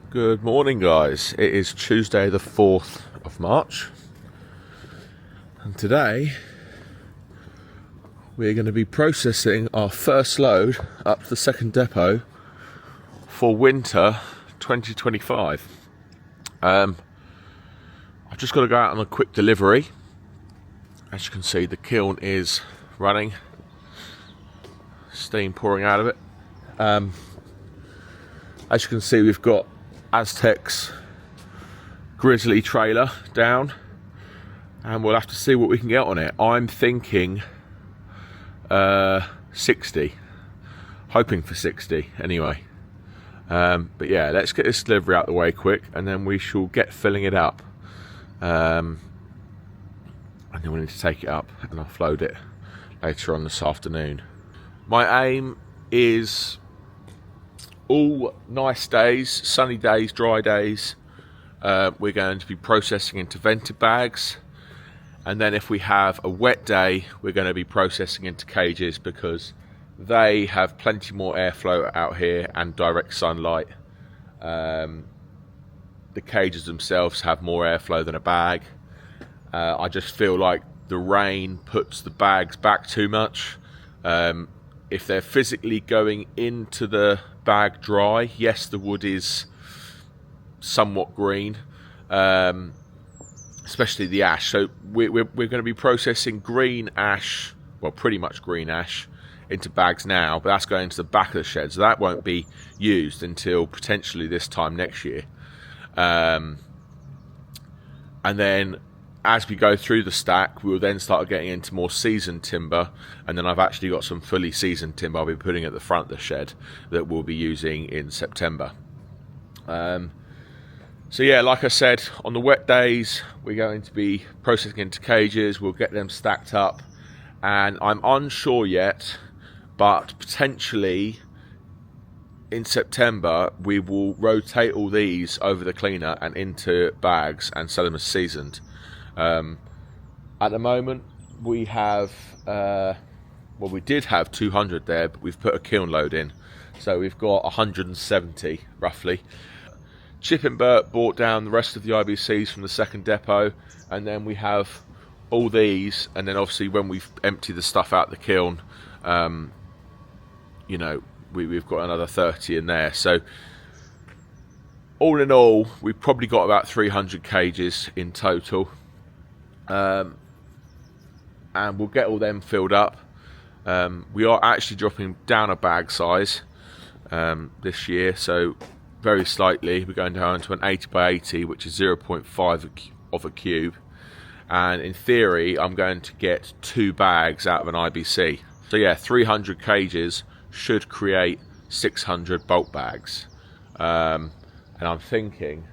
Good morning, guys. It is Tuesday the 4th of March, and today we're going to be processing our first load up to the second depot for winter 2025. I've just got to go out on a quick delivery. As you can see, the kiln is running, steam pouring out of it. As you can see, we've got Aztec's Grizzly trailer down, and we'll have to see what we can get on it. I'm thinking 60, hoping for 60 anyway. But yeah, let's get this delivery out the way quick, and then we shall get filling it up. And then we need to take it up and offload it later on this afternoon. My aim is all nice days, sunny days, dry days, we're going to be processing into vented bags, and then if we have a wet day, we're going to be processing into cages because they have plenty more airflow out here and direct sunlight. The cages themselves have more airflow than a bag. I just feel like the rain puts the bags back too much. If they're physically going into the bag dry, yes, the wood is somewhat green, especially the ash. So we're going to be processing green ash, well, pretty much green ash, into bags now, but that's going to the back of the shed, so that won't be used until potentially this time next year. And then as we go through the stack, we'll then start getting into more seasoned timber, and then I've actually got some fully seasoned timber I'll be putting at the front of the shed that we'll be using in September. So yeah, like I said, on the wet days we're going to be processing into cages. We'll get them stacked up, and I'm unsure yet, but potentially in September we will rotate all these over the cleaner and into bags and sell them as seasoned. At the moment we have we did have 200 there, but we've put a kiln load in, so we've got 170 roughly. Chip and Burt brought down the rest of the IBCs from the second depot, and then we have all these, and then obviously when we've emptied the stuff out the kiln, we've got another 30 in there. So all in all, we've probably got about 300 cages in total. And we'll get all them filled up. We are actually dropping down a bag size this year, so very slightly. We're going down to an 80 by 80, which is 0.5 of a cube, and in theory I'm going to get 2 bags out of an IBC. So yeah, 300 cages should create 600 bulk bags, and I'm thinking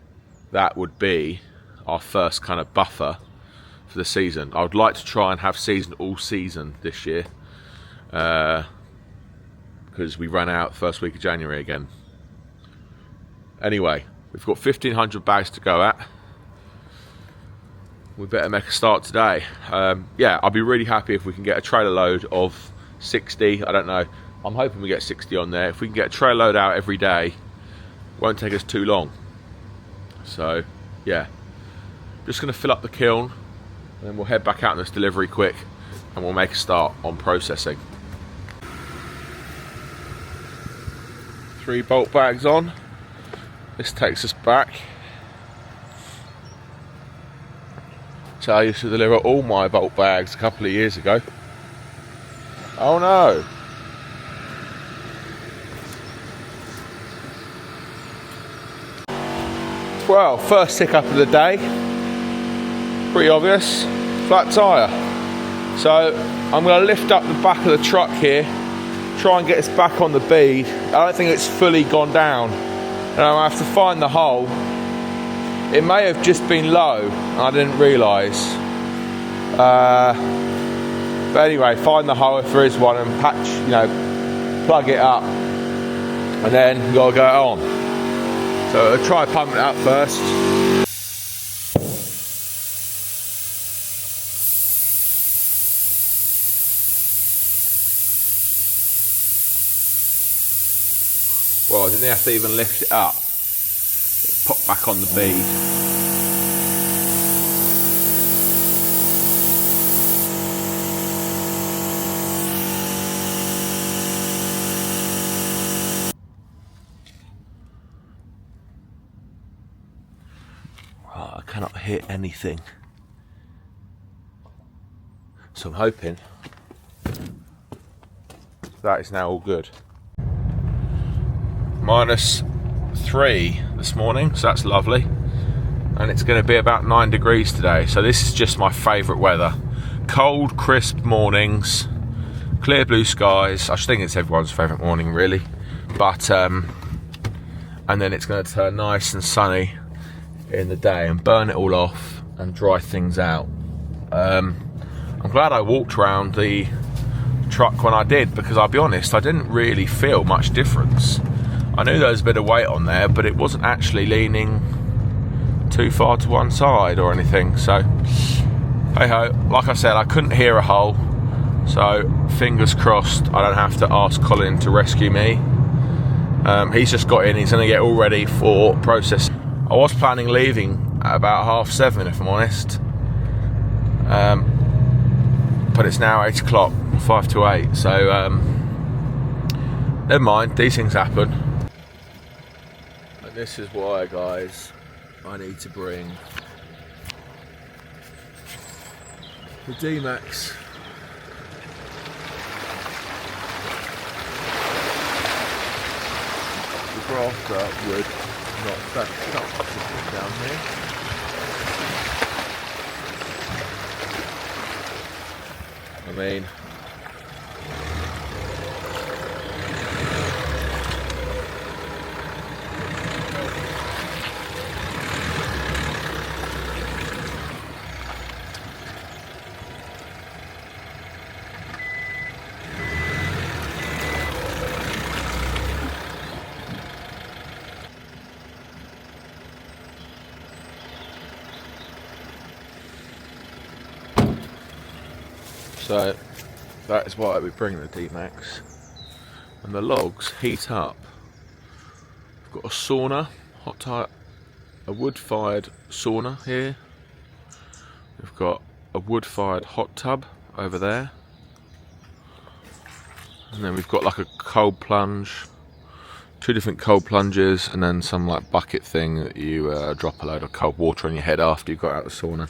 that would be our first kind of buffer for the season. I would like to try and have season all season this year, because we ran out first week of January again. Anyway, we've got 1,500 bags to go at. We better make a start today. Yeah, I'll be really happy if we can get a trailer load of 60. I don't know, I'm hoping we get 60 on there. If we can get a trailer load out every day, it won't take us too long. So yeah, just going to fill up the kiln, and then we'll head back out on this delivery quick, and we'll make a start on processing. 3 bulk bags on. This takes us back. So I used to deliver all my bulk bags a couple of years ago. Oh no! Well, first hiccup of the day. Pretty obvious. Flat tyre. So I'm going to lift up the back of the truck here, try and get this back on the bead. I don't think it's fully gone down, and I'll have to find the hole. It may have just been low and I didn't realise. But anyway, find the hole if there is one, and patch, plug it up, and then you got to go on. So I'll try pumping it up first. Well, I didn't have to even lift it up. Pop back on the bead. Oh, I cannot hit anything. So I'm hoping that is now all good. -3 this morning, so that's lovely. And it's going to be about 9 degrees today, so this is just my favourite weather. Cold, crisp mornings, clear blue skies. I think it's everyone's favourite morning, really. But and then it's going to turn nice and sunny in the day and burn it all off and dry things out. I'm glad I walked around the truck when I did, because I'll be honest, I didn't really feel much difference. I knew there was a bit of weight on there, but it wasn't actually leaning too far to one side or anything. So hey ho, like I said, I couldn't hear a hole, so fingers crossed I don't have to ask Colin to rescue me. He's just got in, he's going to get all ready for process. I was planning leaving at about 7:30, if I'm honest. But it's now 8 o'clock, 5 to 8, so never mind, these things happen. And this is why, guys, I need to bring the D-Max. The grafter would not stack up down here. I mean, so that is why we bring the D-Max. And the logs heat up. We've got a sauna, a wood-fired sauna here. We've got a wood-fired hot tub over there. And then we've got like a cold plunge, 2 different cold plunges, and then some like bucket thing that you drop a load of cold water on your head after you got out of the sauna.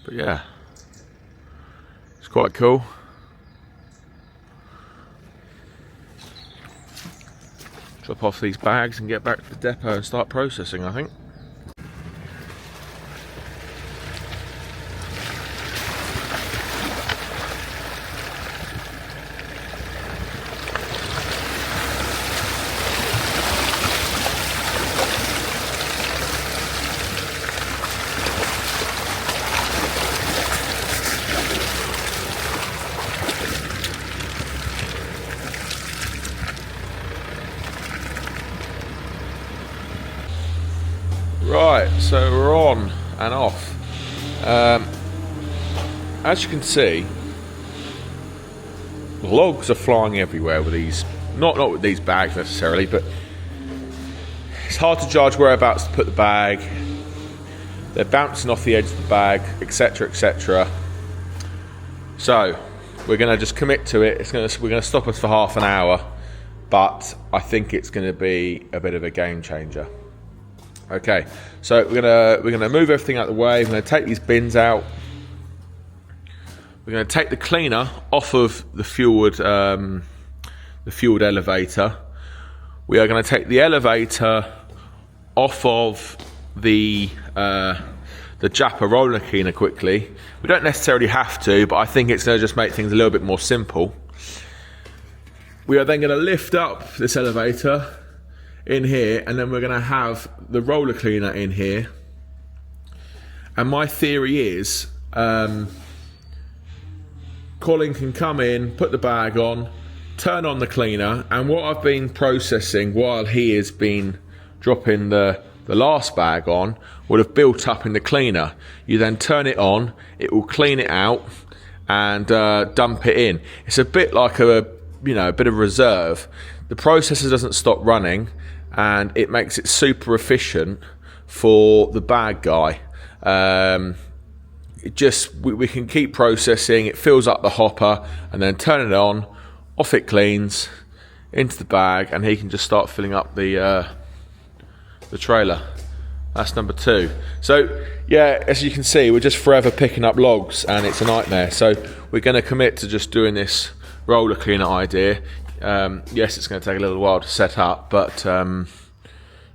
But yeah, it's quite cool. Drop off these bags and get back to the depot and start processing, I think. Right, so we're on and off. As you can see, logs are flying everywhere with these, not with these bags necessarily, but it's hard to judge whereabouts to put the bag. They're bouncing off the edge of the bag, etc, etc. So we're going to just commit to it. We're going to stop us for half an hour, but I think it's going to be a bit of a game changer. Okay, so we're gonna move everything out of the way. We're gonna take these bins out. We're gonna take the cleaner off of the fueled elevator. We are gonna take the elevator off of the Japper roller cleaner quickly. We don't necessarily have to, but I think it's gonna just make things a little bit more simple. We are then gonna lift up this elevator in here, and then we're going to have the roller cleaner in here. And my theory is Colin can come in, put the bag on, turn on the cleaner, and what I've been processing while he has been dropping the last bag on would have built up in the cleaner. You then turn it on, it will clean it out and dump it in. It's a bit like a bit of reserve the processor doesn't stop running, and it makes it super efficient for the bag guy. We can keep processing, it fills up the hopper, and then turn it on, off it cleans, into the bag, and he can just start filling up the trailer. That's number 2. So yeah, as you can see, we're just forever picking up logs, and it's a nightmare. So we're going to commit to just doing this roller cleaner idea. Yes, it's going to take a little while to set up, but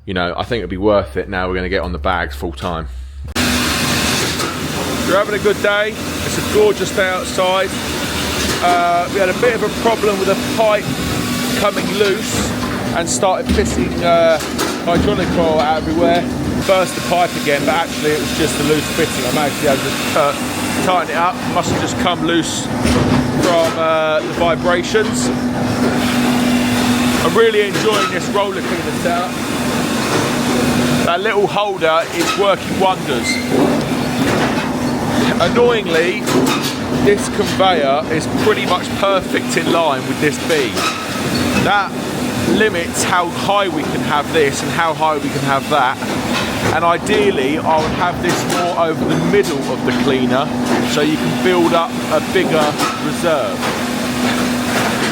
you know, I think it'll be worth it. Now we're going to get on the bags full time. We're having a good day. It's a gorgeous day outside. We had a bit of a problem with a pipe coming loose and started pissing hydraulic oil out everywhere. Burst the pipe again, but actually it was just a loose fitting. I managed to just tighten it up. Must have just come loose from the vibrations. I'm really enjoying this roller cleaner setup. That little holder is working wonders. Annoyingly, this conveyor is pretty much perfect in line with this beam. That limits how high we can have this and how high we can have that. And ideally, I would have this more over the middle of the cleaner, so you can build up a bigger reserve.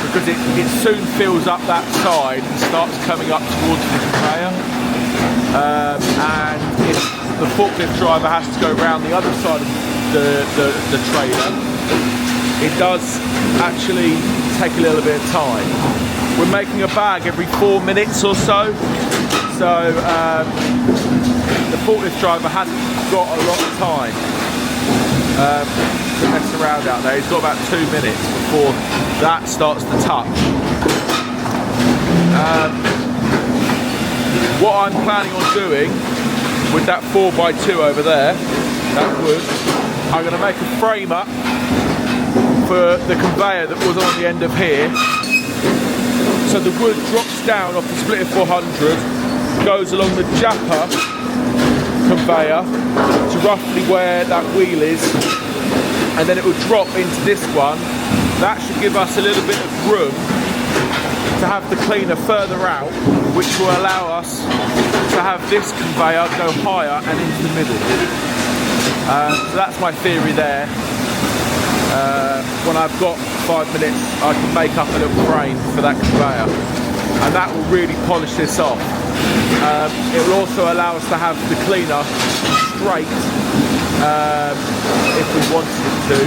Because it soon fills up that side and starts coming up towards the conveyor. And if the forklift driver has to go around the other side of the trailer, it does actually take a little bit of time. We're making a bag every 4 minutes or so, so the forklift driver hasn't got a lot of time to mess around out there. He's got about 2 minutes before that starts to touch. What I'm planning on doing with that 4x2 over there, that wood, I'm going to make a frame up for the conveyor that was on the end of here. So the wood drops down off the Splitter 400, goes along the Japper conveyor to roughly where that wheel is, and then it will drop into this one. That should give us a little bit of room to have the cleaner further out, which will allow us to have this conveyor go higher and into the middle. So that's my theory there. When I've got 5 minutes, I can make up a little frame for that conveyor, and that will really polish this off. It will also allow us to have the cleaner straight if we wanted it to,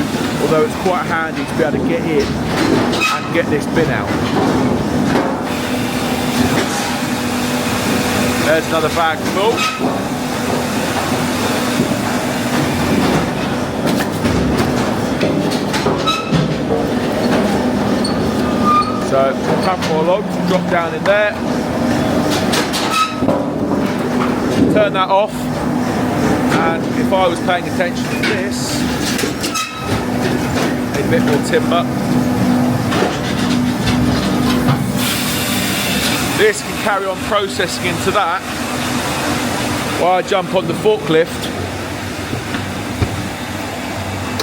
although it's quite handy to be able to get in and get this bin out. There's another bag full. So, a couple more logs, drop down in there. Turn that off, and if I was paying attention to this, a bit more timber. This can carry on processing into that while I jump on the forklift.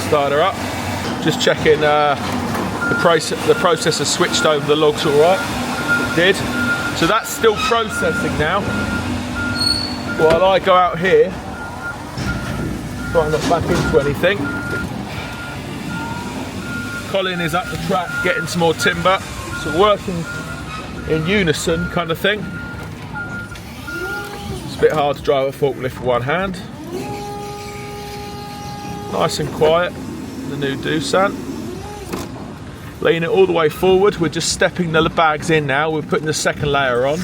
Start her up. Just checking the processor switched over the logs all right. It did. So that's still processing now. While I go out here, try not to back into anything. Colin is up the track getting some more timber. So working in unison kind of thing. It's a bit hard to drive a forklift with one hand. Nice and quiet, the new Doosan. Laying it all the way forward. We're just stepping the bags in now. We're putting the second layer on.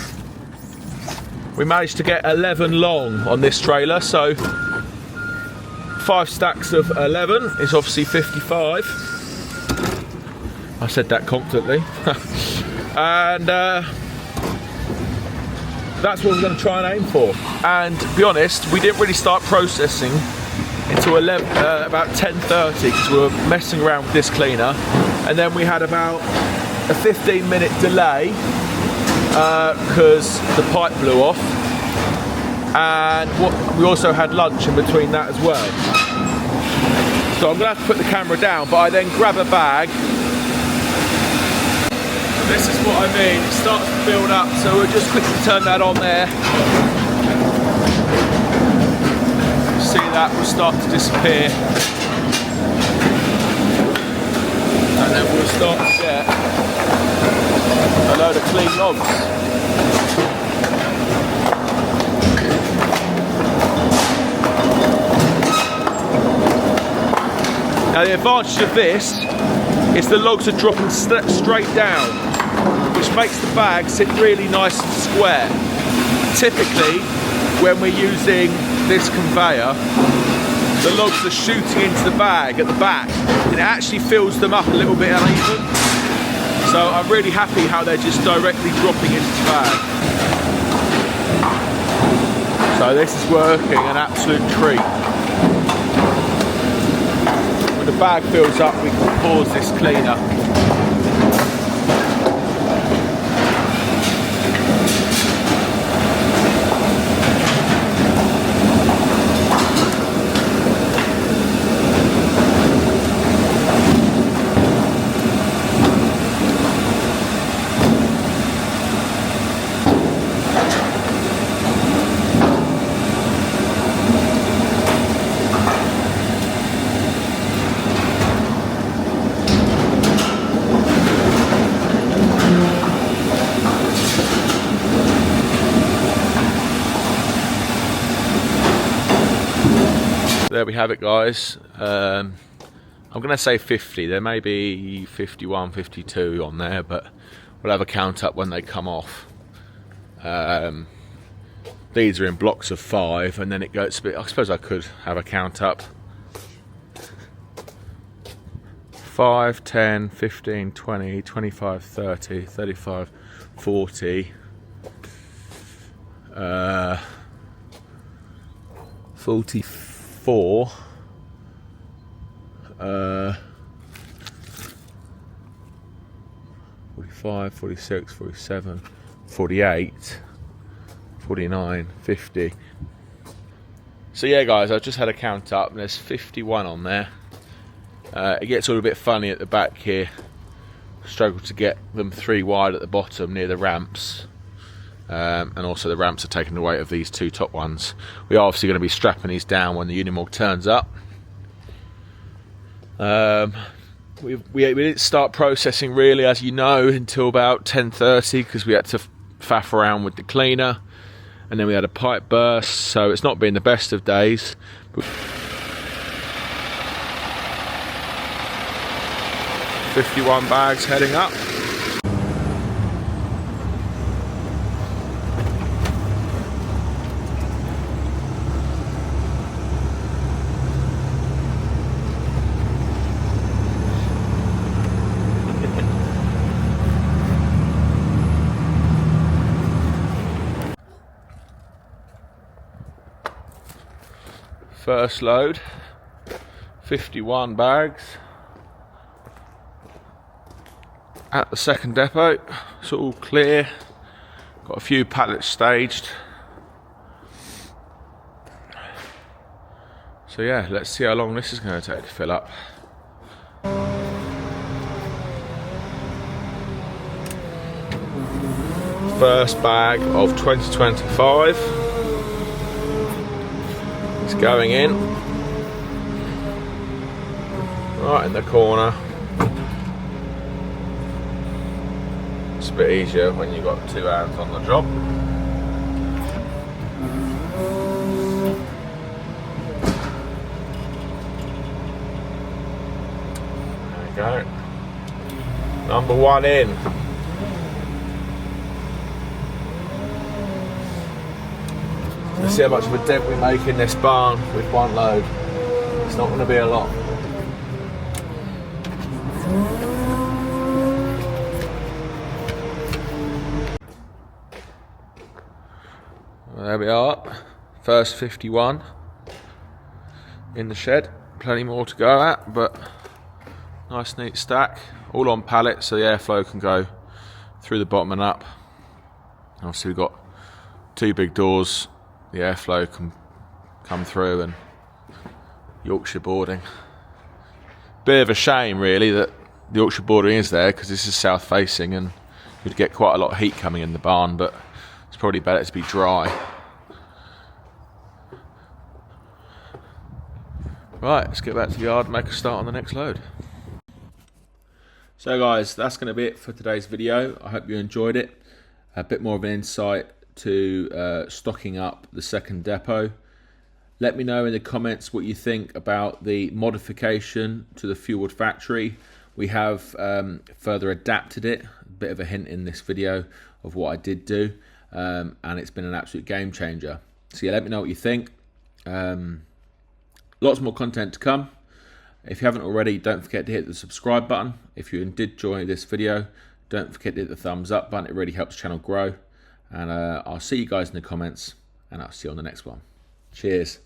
We managed to get 11 long on this trailer, so 5 stacks of 11 is obviously 55. I said that confidently. And that's what we're going to try and aim for. And to be honest, we didn't really start processing until about 10:30 because we were messing around with this cleaner, and then we had about a 15-minute delay because the pipe blew off, and we also had lunch in between that as well. So I'm going to have to put the camera down, but I then grab a bag, This is what I mean, it starts to build up, so we'll just quickly turn that on there. See that will start to disappear. And then we'll start to get a load of clean logs. Now the advantage of this is the logs are dropping straight down, which makes the bag sit really nice and square. Typically, when we're using this conveyor, the logs are shooting into the bag at the back, and it actually fills them up a little bit uneven. So I'm really happy how they're just directly dropping into the bag. So this is working an absolute treat. When the bag fills up, we can pause this cleaner. There we have it, guys. I'm going to say 50. There may be 51, 52 on there, but we'll have a count up when they come off. These are in blocks of 5, and then it goes a bit. I suppose I could have a count up. 5, 10, 15, 20, 25, 30, 35, 40, 44, 45, 46, 47, 48, 49, 50. So yeah, guys, I've just had a count up, and there's 51 on there. It gets all a bit funny at the back here. Struggle to get them 3 wide at the bottom near the ramps. And also the ramps are taking the weight of these 2 top ones. We are obviously going to be strapping these down when the Unimog turns up. We didn't start processing really, as you know, until about 10:30 because we had to faff around with the cleaner, and then we had a pipe burst, so it's not been the best of days. But 51 bags heading up. First load, 51 bags at the second depot. It's all clear. Got a few pallets staged. So yeah, let's see how long this is going to take to fill up. First bag of 2025. Going in right in the corner. It's a bit easier when you've got 2 hands on the job. There we go. Number 1 in. Let's see how much of a dent we make in this barn with 1 load. It's not going to be a lot. Well, there we are. First 51 in the shed. Plenty more to go at, but nice neat stack. All on pallets, so the airflow can go through the bottom and up. Obviously we've got 2 big doors. The airflow can come through, and Yorkshire boarding. Bit of a shame really that the Yorkshire boarding is there, because this is south facing, and You'd get quite a lot of heat coming in the barn, but it's probably better to be dry. Right, let's get back to the yard and make a start on the next load. So guys, that's going to be it for today's video. I hope you enjoyed it. A bit more of an insight to stocking up the second depot. Let me know in the comments what you think about the modification to the Firewood factory. We have further adapted it. A bit of a hint in this video of what I did do, and it's been an absolute game changer. So yeah, let me know what you think. Lots more content to come. If you haven't already, don't forget to hit the subscribe button. If you did enjoy this video, don't forget to hit the thumbs up button. It really helps the channel grow. And I'll see you guys in the comments, and I'll see you on the next one. Cheers.